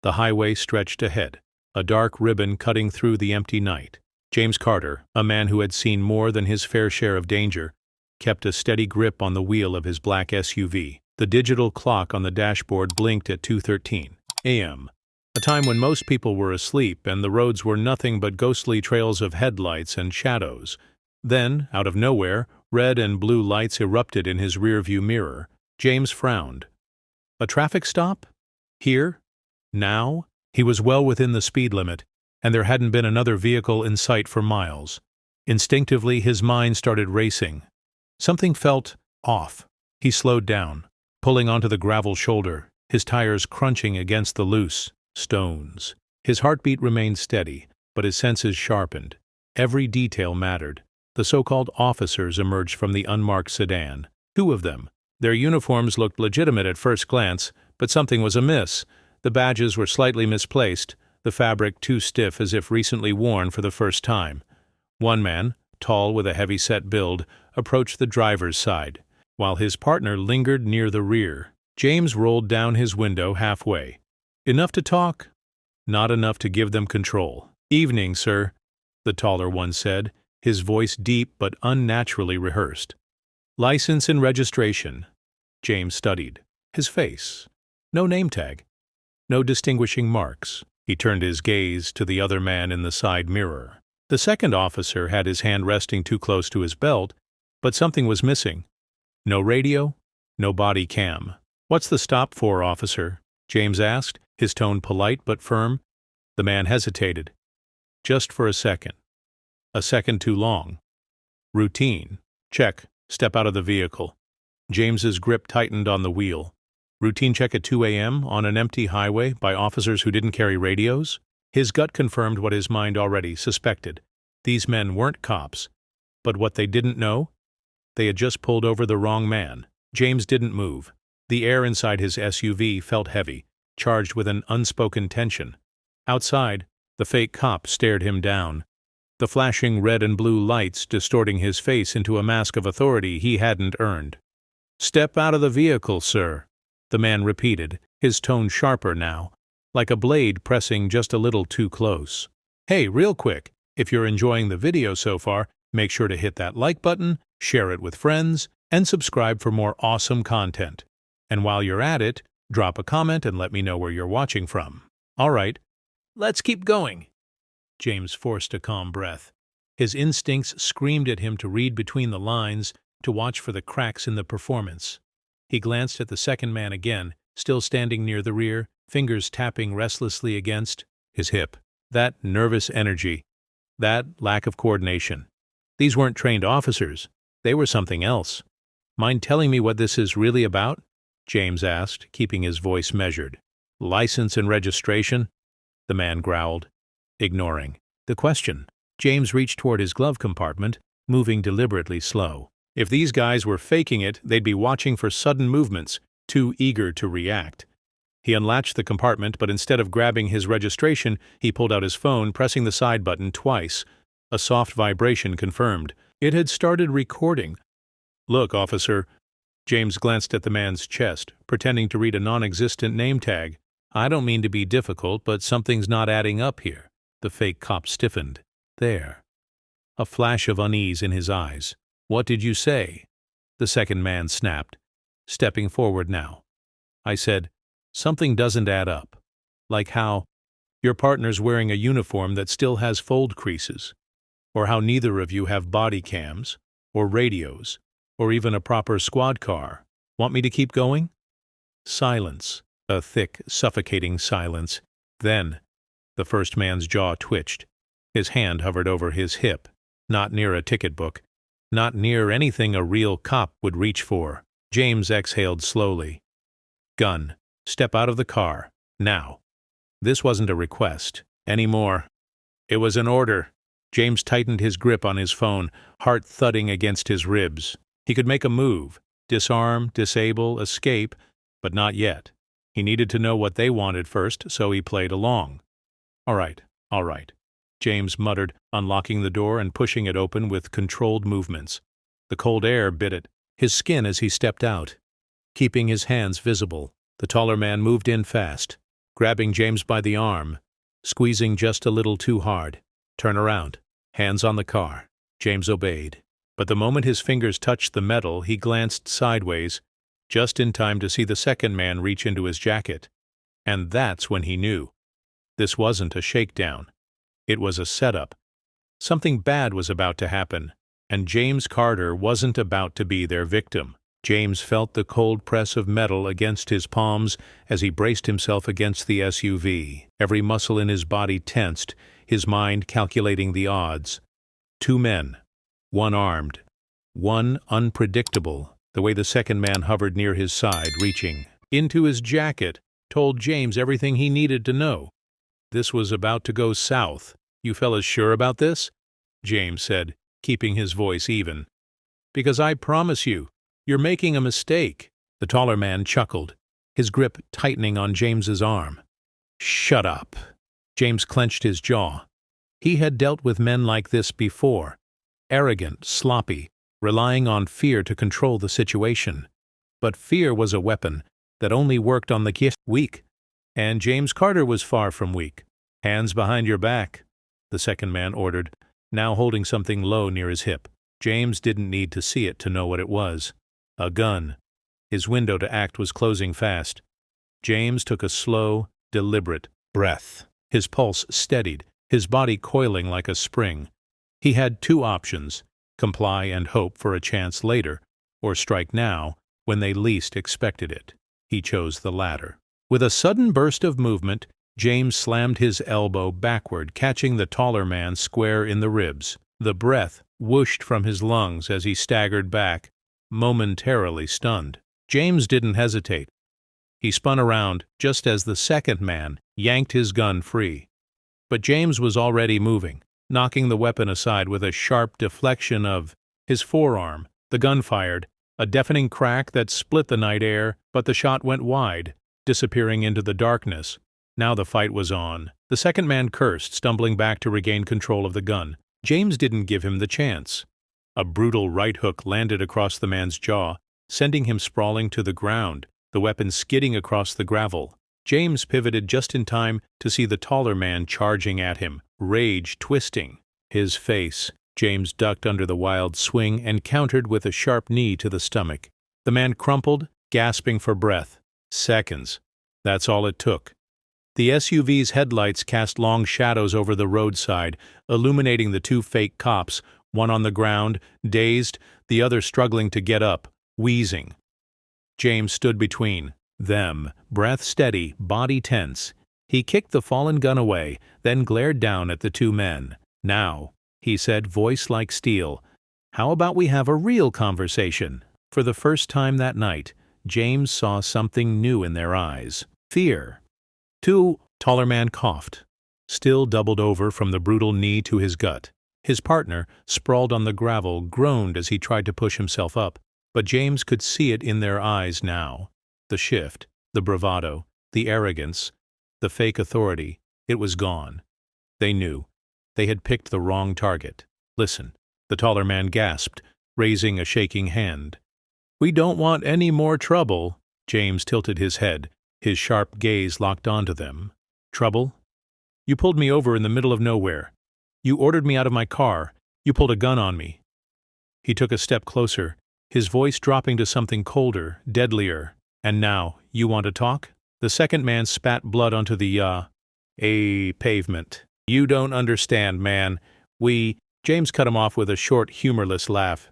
The highway stretched ahead, a dark ribbon cutting through the empty night. James Carter, a man who had seen more than his fair share of danger, kept a steady grip on the wheel of his black SUV. The digital clock on the dashboard blinked at 2:13 a.m., a time when most people were asleep and the roads were nothing but ghostly trails of headlights and shadows. Then, out of nowhere, red and blue lights erupted in his rearview mirror. James frowned. A traffic stop? Here? Now? He was well within the speed limit, and there hadn't been another vehicle in sight for miles. Instinctively, his mind started racing. Something felt off. He slowed down, pulling onto the gravel shoulder, his tires crunching against the loose stones. His heartbeat remained steady, but his senses sharpened. Every detail mattered. The so-called officers emerged from the unmarked sedan. 2 of them. Their uniforms looked legitimate at first glance, but something was amiss. The badges were slightly misplaced, the fabric too stiff as if recently worn for the first time. One man, tall with a heavy-set build, approached the driver's side, while his partner lingered near the rear. James rolled down his window halfway. Enough to talk? Not enough to give them control. "Evening, sir," the taller one said, his voice deep but unnaturally rehearsed. "License and registration." James studied. His face. No name tag. No distinguishing marks. He turned his gaze to the other man in the side mirror. The second officer had his hand resting too close to his belt, but something was missing. No radio, no body cam. "What's the stop for, officer?" James asked, his tone polite but firm. The man hesitated. "Just for a second. A second too long." "Routine." "Check. Step out of the vehicle." James's grip tightened on the wheel. "Routine check at 2 a.m. on an empty highway by officers who didn't carry radios?" His gut confirmed what his mind already suspected. These men weren't cops. But what they didn't know? They had just pulled over the wrong man. James didn't move. The air inside his SUV felt heavy, charged with an unspoken tension. Outside, the fake cop stared him down, the flashing red and blue lights distorting his face into a mask of authority he hadn't earned. "Step out of the vehicle, sir," the man repeated, his tone sharper now, like a blade pressing just a little too close. "Hey, real quick, if you're enjoying the video so far, make sure to hit that like button, share it with friends, and subscribe for more awesome content. And while you're at it, drop a comment and let me know where you're watching from. All right, let's keep going." James forced a calm breath. His instincts screamed at him to read between the lines, to watch for the cracks in the performance. He glanced at the second man again, still standing near the rear, fingers tapping restlessly against his hip. That nervous energy, that lack of coordination. These weren't trained officers. They were something else. "Mind telling me what this is really about?" James asked, keeping his voice measured. "License and registration?" the man growled, ignoring the question. James reached toward his glove compartment, moving deliberately slow. If these guys were faking it, they'd be watching for sudden movements, too eager to react. He unlatched the compartment, but instead of grabbing his registration, he pulled out his phone, pressing the side button twice. A soft vibration confirmed. It had started recording. "Look, officer." James glanced at the man's chest, pretending to read a non-existent name tag. "I don't mean to be difficult, but something's not adding up here." The fake cop stiffened. "There." A flash of unease in his eyes. "What did you say?" The second man snapped, stepping forward now. "I said, something doesn't add up. Like how your partner's wearing a uniform that still has fold creases, or how neither of you have body cams, or radios, or even a proper squad car. Want me to keep going?" Silence. A thick, suffocating silence. Then, the first man's jaw twitched. His hand hovered over his hip, not near a ticket book, not near anything a real cop would reach for. James exhaled slowly. "Gun. Step out of the car. Now." This wasn't a request anymore. It was an order. James tightened his grip on his phone, heart thudding against his ribs. He could make a move, disarm, disable, escape, but not yet. He needed to know what they wanted first, so he played along. All right, James muttered, unlocking the door and pushing it open with controlled movements. The cold air bit at his skin as he stepped out, keeping his hands visible. The taller man moved in fast, grabbing James by the arm, squeezing just a little too hard. "Turn around. Hands on the car." James obeyed. But the moment his fingers touched the metal, he glanced sideways, just in time to see the second man reach into his jacket. And that's when he knew. This wasn't a shakedown. It was a setup. Something bad was about to happen, and James Carter wasn't about to be their victim. James felt the cold press of metal against his palms as he braced himself against the SUV. Every muscle in his body tensed, his mind calculating the odds. Two men, one armed, one unpredictable. The way the second man hovered near his side, reaching into his jacket, told James everything he needed to know. This was about to go south. "You fellas sure about this?" James said, keeping his voice even. "Because I promise you, you're making a mistake." The taller man chuckled, his grip tightening on James's arm. "Shut up." James clenched his jaw. He had dealt with men like this before. Arrogant, sloppy, relying on fear to control the situation. But fear was a weapon that only worked on the weak. And James Carter was far from weak. "Hands behind your back," the second man ordered, now holding something low near his hip. James didn't need to see it to know what it was. A gun. His window to act was closing fast. James took a slow, deliberate breath. His pulse steadied, his body coiling like a spring. He had two options: comply and hope for a chance later, or strike now, when they least expected it. He chose the latter. With a sudden burst of movement, James slammed his elbow backward, catching the taller man square in the ribs. The breath whooshed from his lungs as he staggered back, momentarily stunned. James didn't hesitate. He spun around just as the second man yanked his gun free. But James was already moving, knocking the weapon aside with a sharp deflection of his forearm. The gun fired, a deafening crack that split the night air, but the shot went wide, disappearing into the darkness. Now the fight was on. The second man cursed, stumbling back to regain control of the gun. James didn't give him the chance. A brutal right hook landed across the man's jaw, sending him sprawling to the ground, the weapon skidding across the gravel. James pivoted just in time to see the taller man charging at him, rage twisting his face. James ducked under the wild swing and countered with a sharp knee to the stomach. The man crumpled, gasping for breath. Seconds. That's all it took. The SUV's headlights cast long shadows over the roadside, illuminating the two fake cops, one on the ground, dazed, the other struggling to get up, wheezing. James stood between them, breath steady, body tense. He kicked the fallen gun away, then glared down at the two men. "Now," he said, voice like steel, "how about we have a real conversation?" For the first time that night, James saw something new in their eyes. Fear. Taller man coughed, still doubled over from the brutal knee to his gut. His partner, sprawled on the gravel, groaned as he tried to push himself up, but James could see it in their eyes now. The shift, the bravado, the arrogance, the fake authority, it was gone. They knew. They had picked the wrong target. "Listen," the taller man gasped, raising a shaking hand. "We don't want any more trouble." James tilted his head, his sharp gaze locked onto them. "Trouble? You pulled me over in the middle of nowhere. You ordered me out of my car. You pulled a gun on me." He took a step closer, his voice dropping to something colder, deadlier. "And now, you want to talk?" The second man spat blood onto the, pavement. "You don't understand, man. James cut him off with a short, humorless laugh.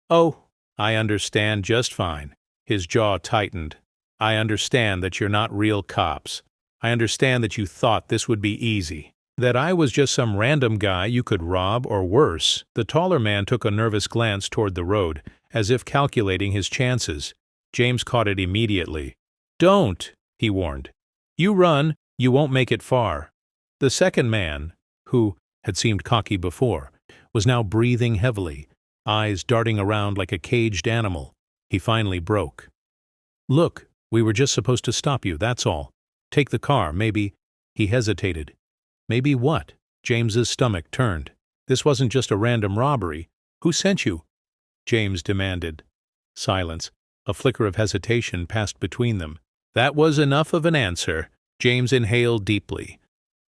"Oh, I understand just fine." His jaw tightened. "I understand that you're not real cops. I understand that you thought this would be easy. That I was just some random guy you could rob or worse." The taller man took a nervous glance toward the road, as if calculating his chances. James caught it immediately. "Don't," he warned. "You run, you won't make it far." The second man, who had seemed cocky before, was now breathing heavily, eyes darting around like a caged animal. He finally broke. "Look, we were just supposed to stop you, that's all. Take the car, maybe." He hesitated. "Maybe what?" James's stomach turned. This wasn't just a random robbery. "Who sent you?" James demanded. Silence. A flicker of hesitation passed between them. "That was enough of an answer," James inhaled deeply.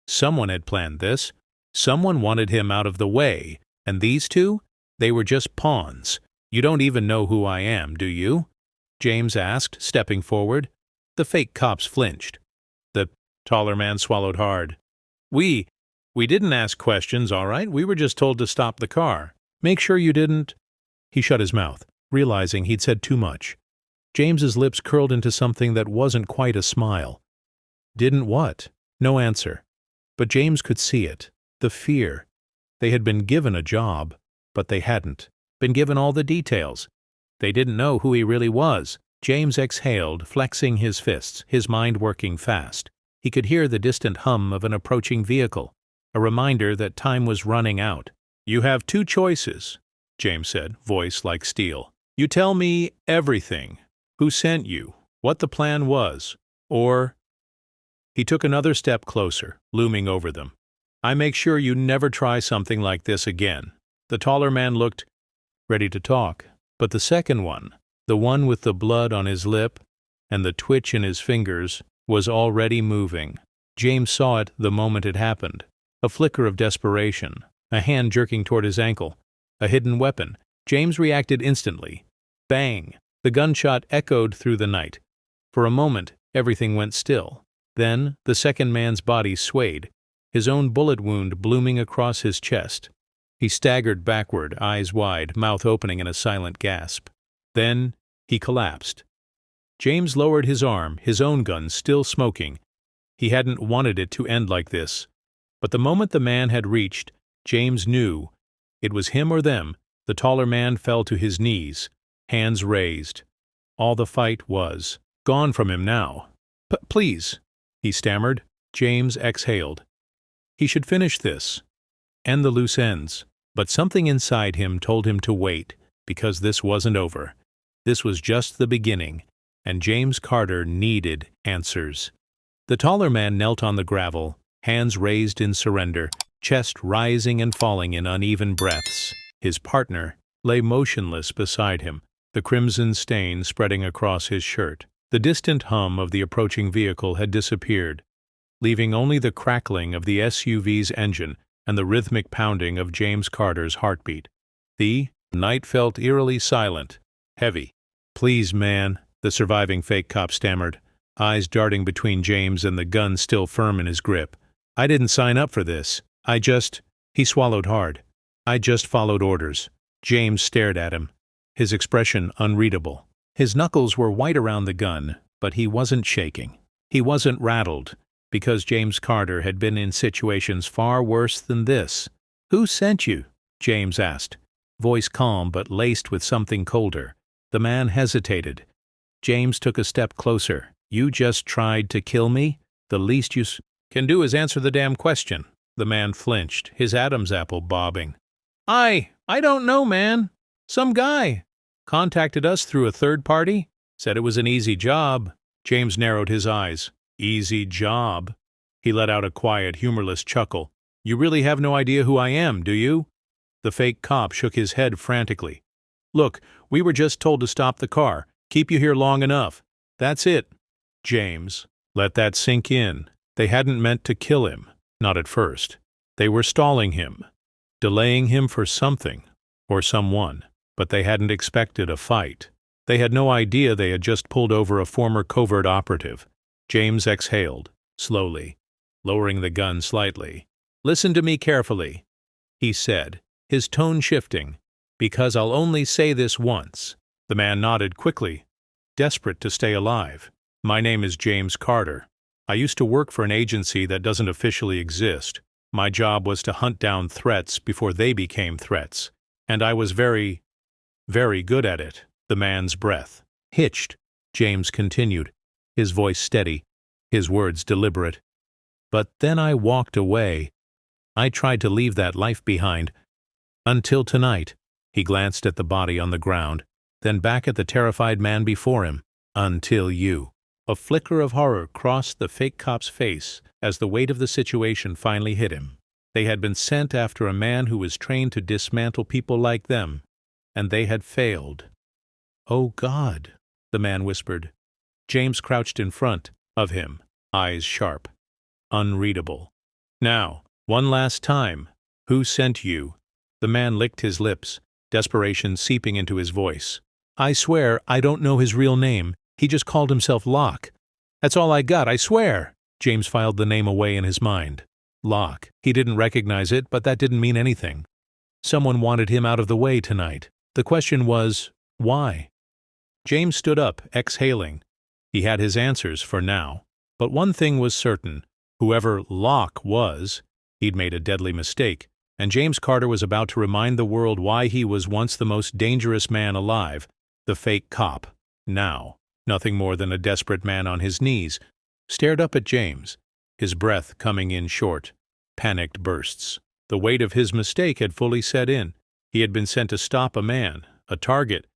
Someone had planned this. Someone wanted him out of the way. And these two? They were just pawns. You don't even know who I am, do you? James asked, stepping forward. The fake cops flinched. The taller man swallowed hard. We didn't ask questions, all right? We were just told to stop the car. Make sure you didn't. He shut his mouth, realizing he'd said too much. James's lips curled into something that wasn't quite a smile. Didn't what? No answer. But James could see it. The fear. They had been given a job, but they hadn't been given all the details. They didn't know who he really was. James exhaled, flexing his fists, his mind working fast. He could hear the distant hum of an approaching vehicle, a reminder that time was running out. You have two choices, James said, voice like steel. You tell me everything. Who sent you? What the plan was? Or... He took another step closer, looming over them. I make sure you never try something like this again. The taller man looked ready to talk, but the second one, the one with the blood on his lip and the twitch in his fingers, was already moving. James saw it the moment it happened. A flicker of desperation, a hand jerking toward his ankle, a hidden weapon. James reacted instantly. Bang! The gunshot echoed through the night. For a moment, everything went still. Then, the second man's body swayed, his own bullet wound blooming across his chest. He staggered backward, eyes wide, mouth opening in a silent gasp. Then, he collapsed. James lowered his arm, his own gun still smoking. He hadn't wanted it to end like this. But the moment the man had reached, James knew. It was him or them. The taller man fell to his knees, hands raised. All the fight was gone from him now. Please, he stammered. James exhaled. He should finish this. End the loose ends. But something inside him told him to wait, because this wasn't over. This was just the beginning, and James Carter needed answers. The taller man knelt on the gravel, hands raised in surrender, chest rising and falling in uneven breaths. His partner lay motionless beside him, the crimson stain spreading across his shirt. The distant hum of the approaching vehicle had disappeared, leaving only the crackling of the SUV's engine and the rhythmic pounding of James Carter's heartbeat. The night felt eerily silent, heavy. Please, man, the surviving fake cop stammered, eyes darting between James and the gun still firm in his grip. I didn't sign up for this. He swallowed hard. I just followed orders. James stared at him, his expression unreadable. His knuckles were white around the gun, but he wasn't shaking. He wasn't rattled, because James Carter had been in situations far worse than this. Who sent you? James asked, voice calm but laced with something colder. The man hesitated. James took a step closer. You just tried to kill me? The least you can do is answer the damn question. The man flinched, his Adam's apple bobbing. I don't know, man. Some guy contacted us through a third party, said it was an easy job. James narrowed his eyes. Easy job. He let out a quiet, humorless chuckle. You really have no idea who I am, do you? The fake cop shook his head frantically. Look, we were just told to stop the car. Keep you here long enough. That's it. James, let that sink in. They hadn't meant to kill him. Not at first. They were stalling him, delaying him for something, or someone. But they hadn't expected a fight. They had no idea they had just pulled over a former covert operative. James exhaled, slowly, lowering the gun slightly. Listen to me carefully, he said, his tone shifting, because I'll only say this once. The man nodded quickly, desperate to stay alive. My name is James Carter. I used to work for an agency that doesn't officially exist. My job was to hunt down threats before they became threats. And I was very good at it. The man's breath hitched. James continued, his voice steady, his words deliberate. But then I walked away. I tried to leave that life behind. Until tonight. He glanced at the body on the ground, then back at the terrified man before him. Until you. A flicker of horror crossed the fake cop's face as the weight of the situation finally hit him. They had been sent after a man who was trained to dismantle people like them, and they had failed. Oh, God, the man whispered. James crouched in front of him, eyes sharp, unreadable. Now, one last time. Who sent you? The man licked his lips, desperation seeping into his voice. I swear I don't know his real name. He just called himself Locke. That's all I got, I swear. James filed the name away in his mind. Locke. He didn't recognize it, but that didn't mean anything. Someone wanted him out of the way tonight. The question was, why? James stood up, exhaling. He had his answers for now. But one thing was certain. Whoever Locke was, he'd made a deadly mistake, and James Carter was about to remind the world why he was once the most dangerous man alive, the fake cop. Now, nothing more than a desperate man on his knees, stared up at James, his breath coming in short, panicked bursts. The weight of his mistake had fully set in. He had been sent to stop a man, a target,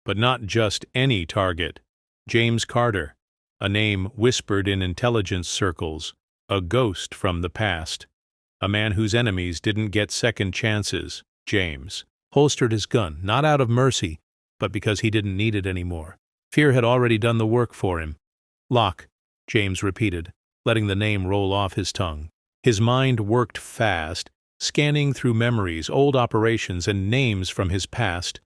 but not just any target. James Carter, a name whispered in intelligence circles, a ghost from the past, a man whose enemies didn't get second chances. James holstered his gun, not out of mercy, but because he didn't need it anymore. Fear had already done the work for him. Locke, James repeated, letting the name roll off his tongue. His mind worked fast, scanning through memories, old operations, and names from his past.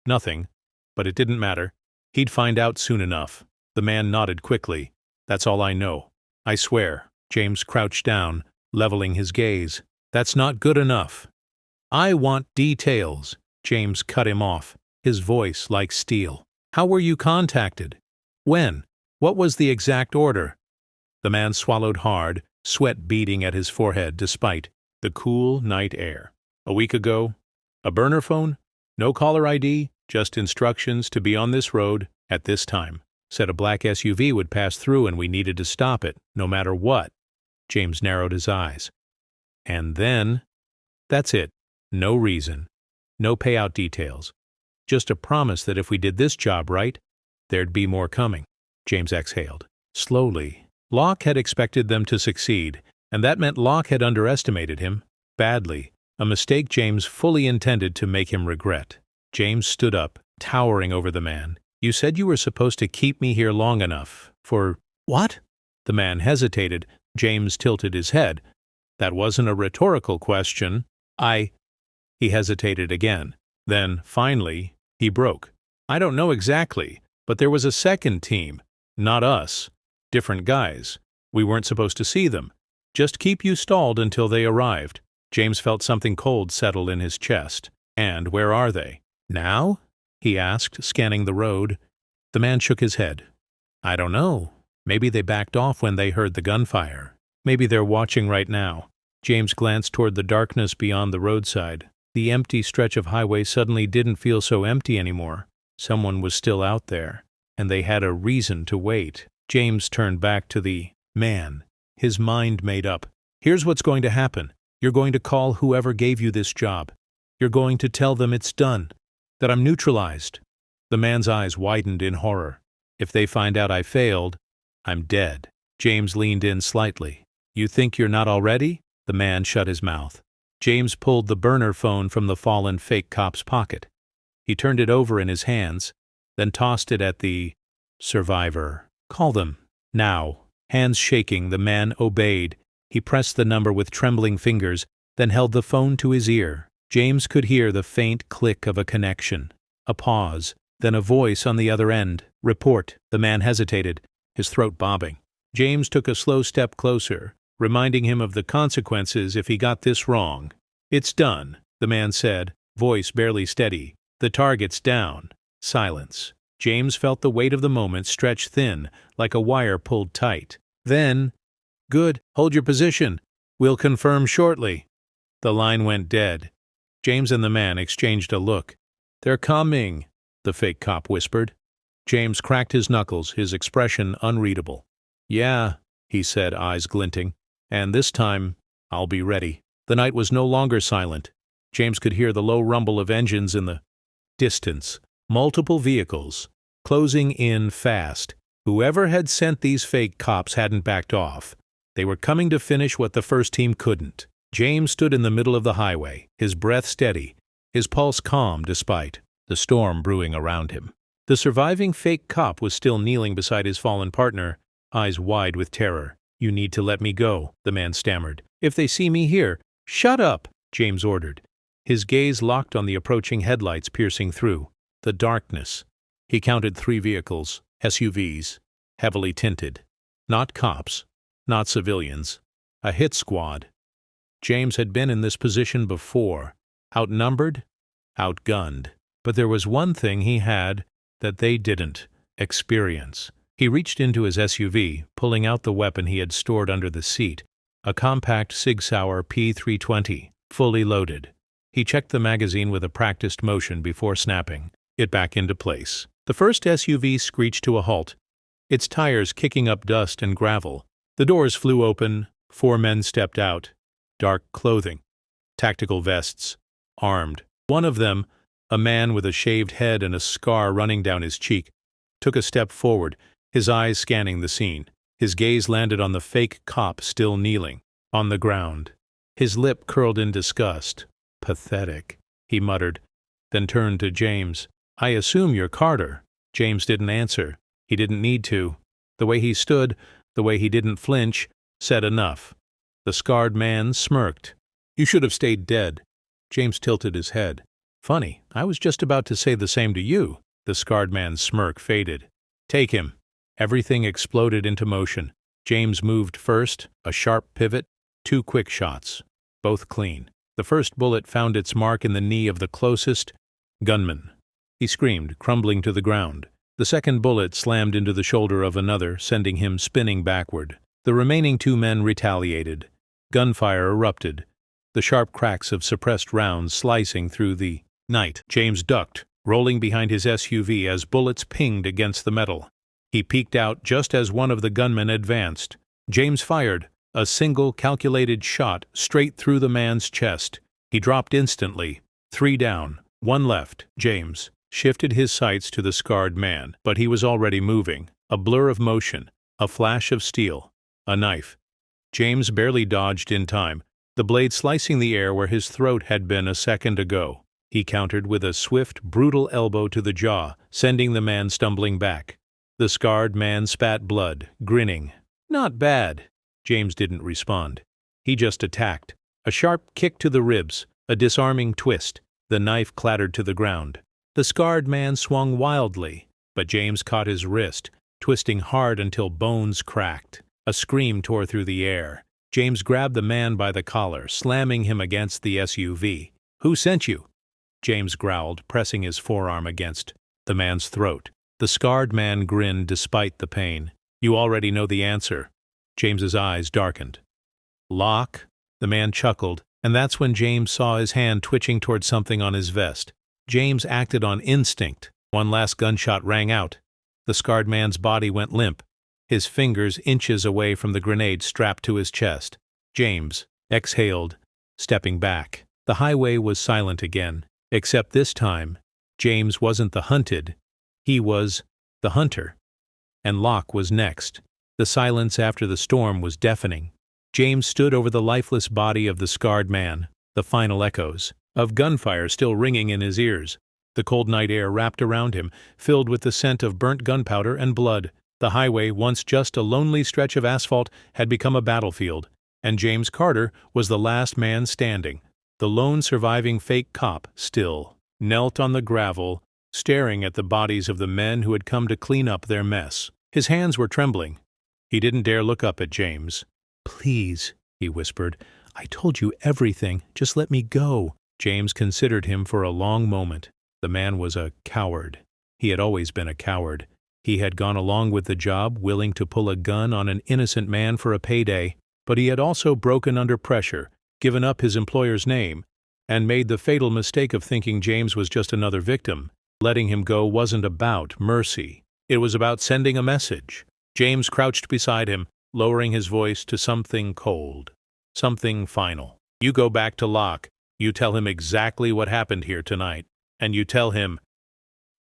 Nothing, but it didn't matter. He'd find out soon enough. The man nodded quickly. That's all I know. I swear. James crouched down, leveling his gaze. That's not good enough. I want details. James cut him off, his voice like steel. How were you contacted? When? What was the exact order? The man swallowed hard, sweat beading at his forehead despite the cool night air. A week ago? A burner phone? No caller ID? Just instructions to be on this road at this time. Said a black SUV would pass through and we needed to stop it, no matter what. James narrowed his eyes. And then? That's it. No reason. No payout details. Just a promise that if we did this job right, there'd be more coming. James exhaled. Slowly. Locke had expected them to succeed, and that meant Locke had underestimated him. Badly. A mistake James fully intended to make him regret. James stood up, towering over the man. You said you were supposed to keep me here long enough. For what? The man hesitated. James tilted his head. That wasn't a rhetorical question. He hesitated again. Then, finally, he broke. I don't know exactly, but there was a second team. Not us. Different guys. We weren't supposed to see them. Just keep you stalled until they arrived. James felt something cold settle in his chest. And where are they? Now? He asked, scanning the road. The man shook his head. I don't know. Maybe they backed off when they heard the gunfire. Maybe they're watching right now. James glanced toward the darkness beyond the roadside. The empty stretch of highway suddenly didn't feel so empty anymore. Someone was still out there, and they had a reason to wait. James turned back to the man, his mind made up. Here's what's going to happen. You're going to call whoever gave you this job. You're going to tell them it's done, that I'm neutralized. The man's eyes widened in horror. If they find out I failed, I'm dead. James leaned in slightly. You think you're not already? The man shut his mouth. James pulled the burner phone from the fallen fake cop's pocket. He turned it over in his hands, then tossed it at the survivor. Call them. Now. Hands shaking, the man obeyed. He pressed the number with trembling fingers, then held the phone to his ear. James could hear the faint click of a connection. A pause, then a voice on the other end. Report. The man hesitated, his throat bobbing. James took a slow step closer, reminding him of the consequences if he got this wrong. It's done, the man said, voice barely steady. The target's down. Silence. James felt the weight of the moment stretch thin, like a wire pulled tight. Then, good, hold your position. We'll confirm shortly. The line went dead. James and the man exchanged a look. They're coming, the fake cop whispered. James cracked his knuckles, his expression unreadable. Yeah, he said, eyes glinting. And this time, I'll be ready. The night was no longer silent. James could hear the low rumble of engines in the distance. Multiple vehicles, closing in fast. Whoever had sent these fake cops hadn't backed off. They were coming to finish what the first team couldn't. James stood in the middle of the highway, his breath steady, his pulse calm despite the storm brewing around him. The surviving fake cop was still kneeling beside his fallen partner, eyes wide with terror. "You need to let me go," the man stammered. "If they see me here—" "Shut up," James ordered. His gaze locked on the approaching headlights piercing through the darkness. He counted 3 vehicles, SUVs, heavily tinted. Not cops, not civilians. A hit squad. James had been in this position before. Outnumbered, outgunned. But there was one thing he had that they didn't: experience. He reached into his SUV, pulling out the weapon he had stored under the seat, a compact Sig Sauer P320, fully loaded. He checked the magazine with a practiced motion before snapping it back into place. The first SUV screeched to a halt, its tires kicking up dust and gravel. The doors flew open, 4 men stepped out, dark clothing, tactical vests, armed. One of them, a man with a shaved head and a scar running down his cheek, took a step forward, his eyes scanning the scene. His gaze landed on the fake cop still kneeling, on the ground. His lip curled in disgust. "Pathetic," he muttered, then turned to James. "I assume you're Carter." James didn't answer. He didn't need to. The way he stood, the way he didn't flinch, said enough. The scarred man smirked. "You should have stayed dead." James tilted his head. "Funny, I was just about to say the same to you." The scarred man's smirk faded. "Take him." Everything exploded into motion. James moved first, a sharp pivot, 2 quick shots, both clean. The first bullet found its mark in the knee of the closest gunman. He screamed, crumbling to the ground. The second bullet slammed into the shoulder of another, sending him spinning backward. The remaining 2 men retaliated. Gunfire erupted, the sharp cracks of suppressed rounds slicing through the night. James ducked, rolling behind his SUV as bullets pinged against the metal. He peeked out just as one of the gunmen advanced. James fired, a single calculated shot straight through the man's chest. He dropped instantly. 3 down, 1 left. James shifted his sights to the scarred man, but he was already moving. A blur of motion, a flash of steel, a knife. James barely dodged in time, the blade slicing the air where his throat had been a second ago. He countered with a swift, brutal elbow to the jaw, sending the man stumbling back. The scarred man spat blood, grinning. "Not bad." James didn't respond. He just attacked. A sharp kick to the ribs, a disarming twist. The knife clattered to the ground. The scarred man swung wildly, but James caught his wrist, twisting hard until bones cracked. A scream tore through the air. James grabbed the man by the collar, slamming him against the SUV. "Who sent you?" James growled, pressing his forearm against the man's throat. The scarred man grinned despite the pain. "You already know the answer." James's eyes darkened. "Locke?" The man chuckled, and that's when James saw his hand twitching toward something on his vest. James acted on instinct. One last gunshot rang out. The scarred man's body went limp, his fingers inches away from the grenade strapped to his chest. James exhaled, stepping back. The highway was silent again, except this time, James wasn't the hunted. He was the hunter. And Locke was next. The silence after the storm was deafening. James stood over the lifeless body of the scarred man, the final echoes of gunfire still ringing in his ears. The cold night air wrapped around him, filled with the scent of burnt gunpowder and blood. The highway, once just a lonely stretch of asphalt, had become a battlefield, and James Carter was the last man standing, the lone surviving fake cop, still knelt on the gravel, staring at the bodies of the men who had come to clean up their mess. His hands were trembling. He didn't dare look up at James. "Please," he whispered, "I told you everything. Just let me go." James considered him for a long moment. The man was a coward. He had always been a coward. He had gone along with the job, willing to pull a gun on an innocent man for a payday, but he had also broken under pressure, given up his employer's name, and made the fatal mistake of thinking James was just another victim. Letting him go wasn't about mercy. It was about sending a message. James crouched beside him, lowering his voice to something cold, something final. "You go back to Locke. You tell him exactly what happened here tonight. And you tell him—"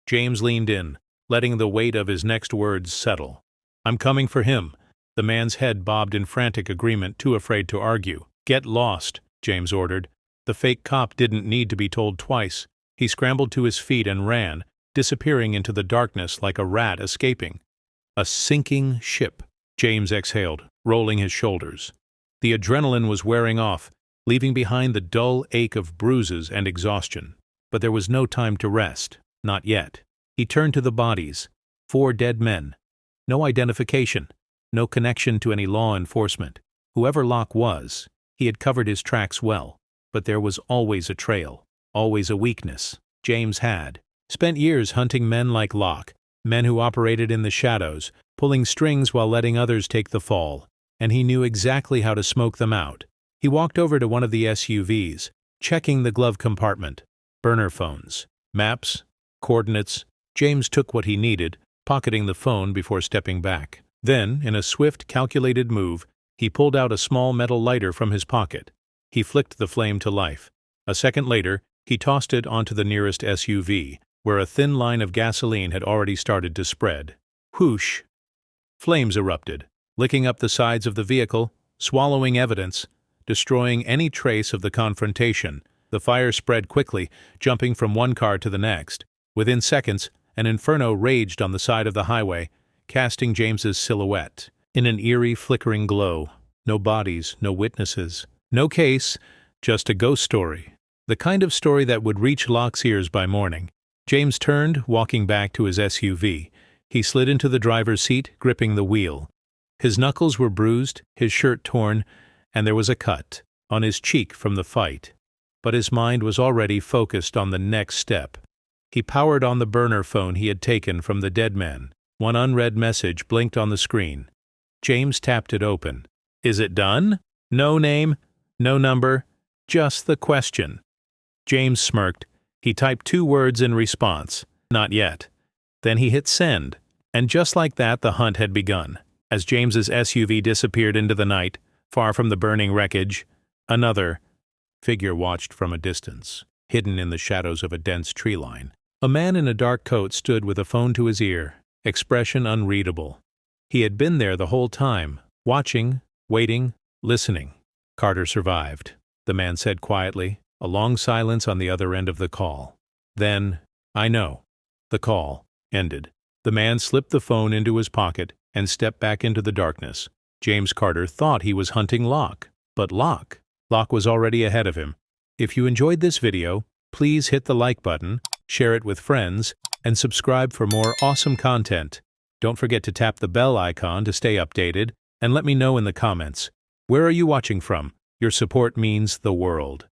James leaned in, letting the weight of his next words settle. "I'm coming for him." The man's head bobbed in frantic agreement, too afraid to argue. "Get lost," James ordered. The fake cop didn't need to be told twice. He scrambled to his feet and ran, disappearing into the darkness like a rat escaping. A sinking ship. James exhaled. rolling his shoulders. The adrenaline was wearing off, leaving behind the dull ache of bruises and exhaustion. But there was no time to rest. Not yet. He turned to the bodies. 4 dead men. No identification. No connection to any law enforcement. Whoever Locke was, he had covered his tracks well. But there was always a trail. Always a weakness. James had spent years hunting men like Locke, men who operated in the shadows, pulling strings while letting others take the fall, and he knew exactly how to smoke them out. He walked over to one of the SUVs, checking the glove compartment. Burner phones, maps, coordinates. James took what he needed, pocketing the phone before stepping back. Then, in a swift, calculated move, he pulled out a small metal lighter from his pocket. He flicked the flame to life. A second later, he tossed it onto the nearest SUV, where a thin line of gasoline had already started to spread. Whoosh! Flames erupted, licking up the sides of the vehicle, swallowing evidence, destroying any trace of the confrontation. The fire spread quickly, jumping from one car to the next. Within seconds, an inferno raged on the side of the highway, casting James's silhouette in an eerie, flickering glow. No bodies, no witnesses, no case, just a ghost story. The kind of story that would reach Locke's ears by morning. James turned, walking back to his SUV. He slid into the driver's seat, gripping the wheel. His knuckles were bruised, his shirt torn, and there was a cut on his cheek from the fight. But his mind was already focused on the next step. He powered on the burner phone he had taken from the dead man. One unread message blinked on the screen. James tapped it open. Is it done? No name, no number, just the question. James smirked. He typed 2 words in response. Not yet. Then he hit send. And just like that, the hunt had begun. As James's SUV disappeared into the night, far from the burning wreckage, another figure watched from a distance, hidden in the shadows of a dense tree line. A man in a dark coat stood with a phone to his ear, expression unreadable. He had been there the whole time, watching, waiting, listening. Carter survived, the man said quietly, a long silence on the other end of the call. Then, I know. The call ended. The man slipped the phone into his pocket and stepped back into the darkness. James Carter thought he was hunting Locke, but Locke was already ahead of him. If you enjoyed this video, please hit the like button, share it with friends, and subscribe for more awesome content. Don't forget to tap the bell icon to stay updated, and let me know in the comments. Where are you watching from? Your support means the world.